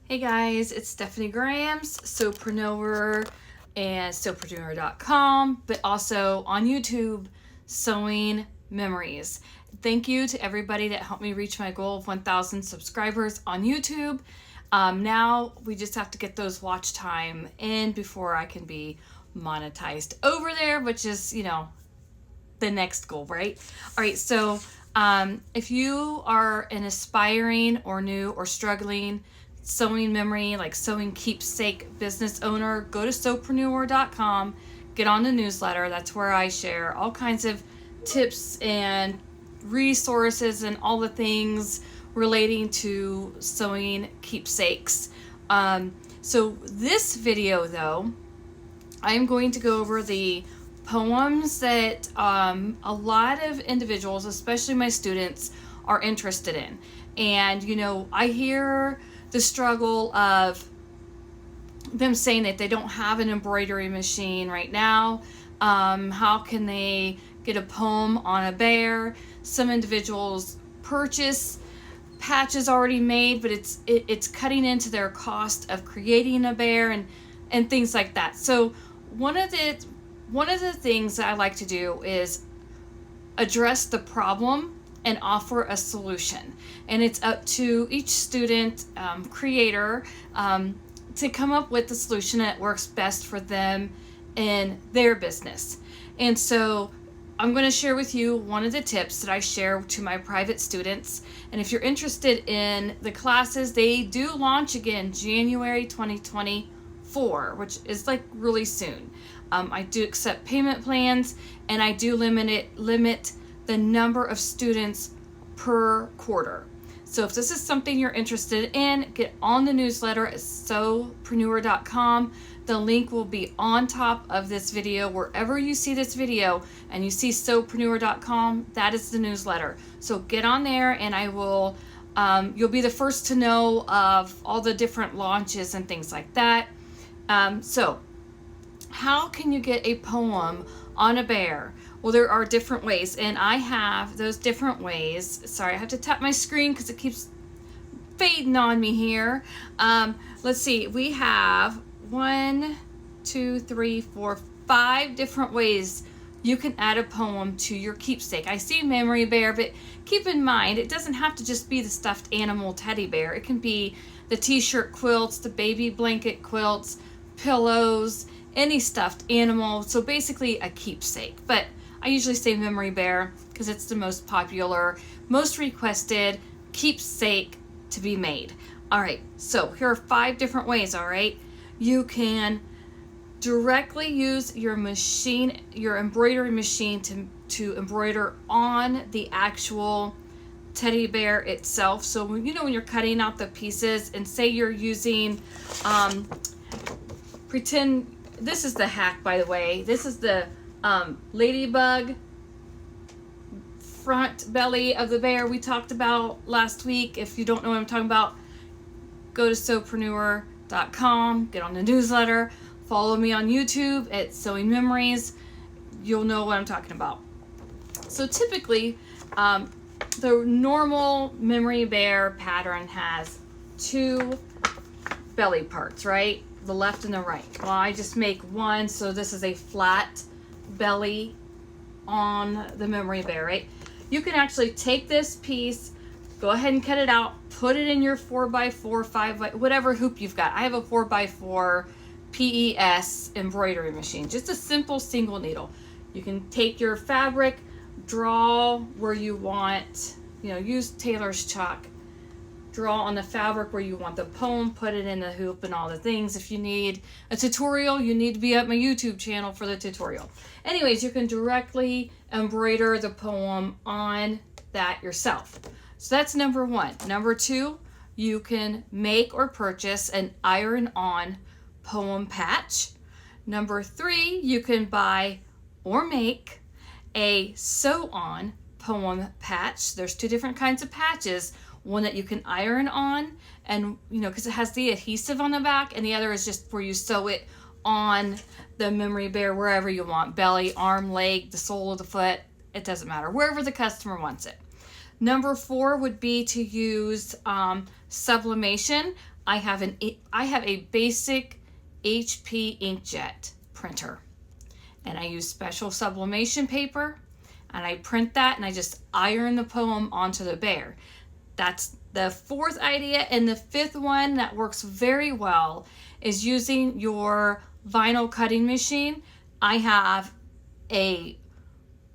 Hey guys, it's Stephanie Graham's Sewpreneur and Sewpreneur.com, but also on YouTube, Sewing Memories. Thank you to everybody that helped me reach my goal of 1,000 subscribers on YouTube. Now we just have to get those watch time in before I can be monetized over there, which is, the next goal, right? All right, so if you are an aspiring or new or struggling sewing memory, like sewing keepsake business owner, go to sewpreneur.com, get on the newsletter. That's where I share all kinds of tips and resources and all the things relating to sewing keepsakes. So this video though, I'm going to go over the poems that a lot of individuals, especially my students, are interested in. And I hear the struggle of them saying that they don't have an embroidery machine right now. How can they get a poem on a bear? Some individuals purchase patches already made, but it's cutting into their cost of creating a bear and things like that. So one of the things that I like to do is address the problem and offer a solution. And it's up to each student, creator, to come up with the solution that works best for them in their business. And so I'm going to share with you one of the tips that I share to my private students. And if you're interested in the classes, they do launch again January 2024, which is like really soon. I do accept payment plans, and I do limit the number of students per quarter. So if this is something you're interested in, get on the newsletter at sewpreneur.com. The link will be on top of this video. Wherever you see this video and you see sewpreneur.com, that is the newsletter. So get on there, and I will, you'll be the first to know of all the different launches and things like that. So how can you get a poem on a bear? Well, there are different ways, and I have those different ways. Sorry, I have to tap my screen because it keeps fading on me here. Let's see, we have 1, 2, 3, 4, 5 different ways you can add a poem to your keepsake. I see Memory Bear, but keep in mind, it doesn't have to just be the stuffed animal teddy bear. It can be the t-shirt quilts, the baby blanket quilts, pillows, any stuffed animal. So basically a keepsake. But I usually say Memory Bear because it's the most popular, most requested keepsake to be made. All right, so here are 5 different ways, all right? You can directly use your machine, your embroidery machine, to embroider on the actual teddy bear itself. So when you're cutting out the pieces, and say you're using, pretend, this is the hack, by the way. This is the ladybug front belly of the bear we talked about last week. If you don't know what I'm talking about, go to sewpreneur.com, get on the newsletter, follow me on YouTube at Sewing Memories. You'll know what I'm talking about. So typically, the normal Memory Bear pattern has 2 belly parts, right? The left and the right. Well, I just make one, so this is a flat belly on the Memory Bear, right? You can actually take this piece, go ahead and cut it out, put it in your 4x4, 5x, whatever hoop you've got. I have a 4x4 PES embroidery machine, just a simple single needle. You can take your fabric, draw where you want, use tailor's chalk, draw on the fabric where you want the poem, put it in the hoop and all the things. If you need a tutorial, you need to be at my YouTube channel for the tutorial. Anyways, you can directly embroider the poem on that yourself. So that's number 1. Number 2, you can make or purchase an iron-on poem patch. Number 3, you can buy or make a sew-on poem patch. There's 2 different kinds of patches. One that you can iron on, and because it has the adhesive on the back, and the other is just where you sew it on the Memory Bear wherever you want, belly, arm, leg, the sole of the foot, it doesn't matter, wherever the customer wants it. Number 4 would be to use sublimation. I have a basic HP inkjet printer, and I use special sublimation paper, and I print that, and I just iron the poem onto the bear. That's the fourth idea. And the fifth one that works very well is using your vinyl cutting machine. I have a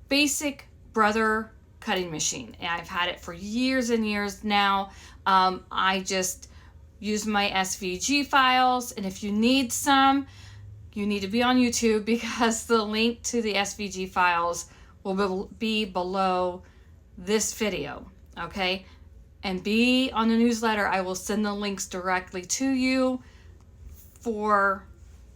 basic Brother cutting machine, and I've had it for years and years now. I just use my SVG files, and if you need some, you need to be on YouTube, because the link to the SVG files will be below this video, okay? And be on the newsletter. I will send the links directly to you for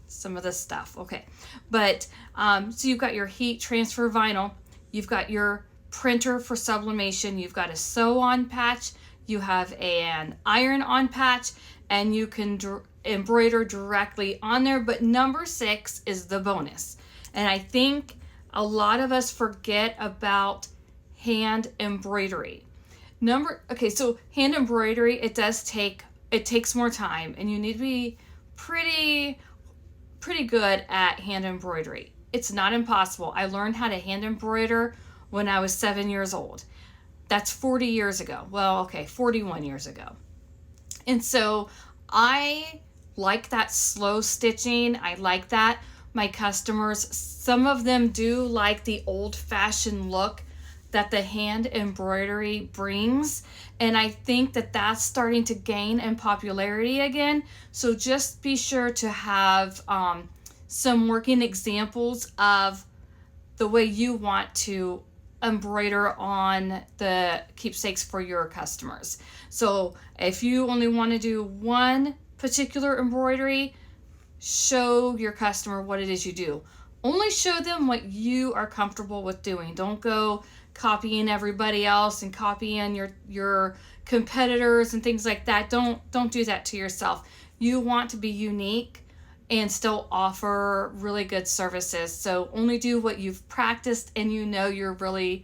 some of this stuff, okay? But so you've got your heat transfer vinyl, you've got your printer for sublimation, you've got a sew on patch, you have an iron on patch, and you can embroider directly on there. But number 6 is the bonus, and I think a lot of us forget about hand embroidery. So hand embroidery, it takes more time, and you need to be pretty good at hand embroidery. It's not impossible. I learned how to hand embroider when I was 7 years old. That's 40 years ago. Well, okay, 41 years ago. And so I like that slow stitching. I like that. My customers, some of them do like the old-fashioned look that the hand embroidery brings, and I think that that's starting to gain in popularity again. So just be sure to have some working examples of the way you want to embroider on the keepsakes for your customers. So if you only want to do one particular embroidery, show your customer what it is you do. Only show them what you are comfortable with doing. Don't go copying everybody else and copying your competitors and things like that. Don't do that to yourself. You want to be unique and still offer really good services. So only do what you've practiced and you know you're really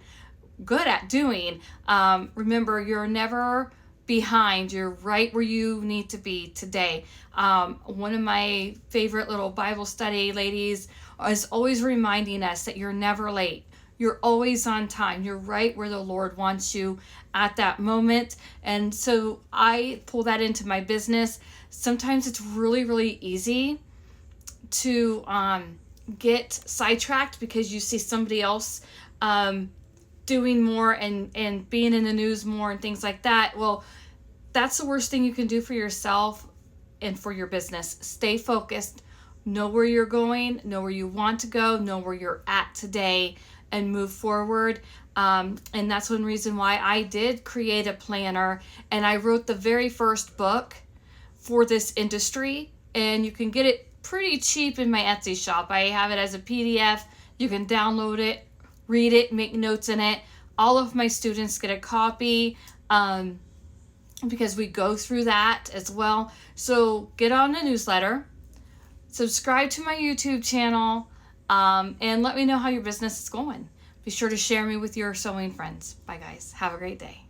good at doing. Remember, you're never behind. You're right where you need to be today. One of my favorite little Bible study ladies is always reminding us that you're never late. You're always on time. You're right where the Lord wants you at that moment. And so I pull that into my business. Sometimes it's really, really easy to get sidetracked because you see somebody else doing more and being in the news more and things like that. Well, that's the worst thing you can do for yourself and for your business. Stay focused. Know where you're going. Know where you want to go. Know where you're at today, and move forward. And that's one reason why I did create a planner, and I wrote the very first book for this industry, and you can get it pretty cheap in my Etsy shop. I have it as a PDF. You can download it, read it, make notes in it. All of my students get a copy because we go through that as well. So get on the newsletter, subscribe to my YouTube channel, and let me know how your business is going. Be sure to share me with your sewing friends. Bye, guys. Have a great day.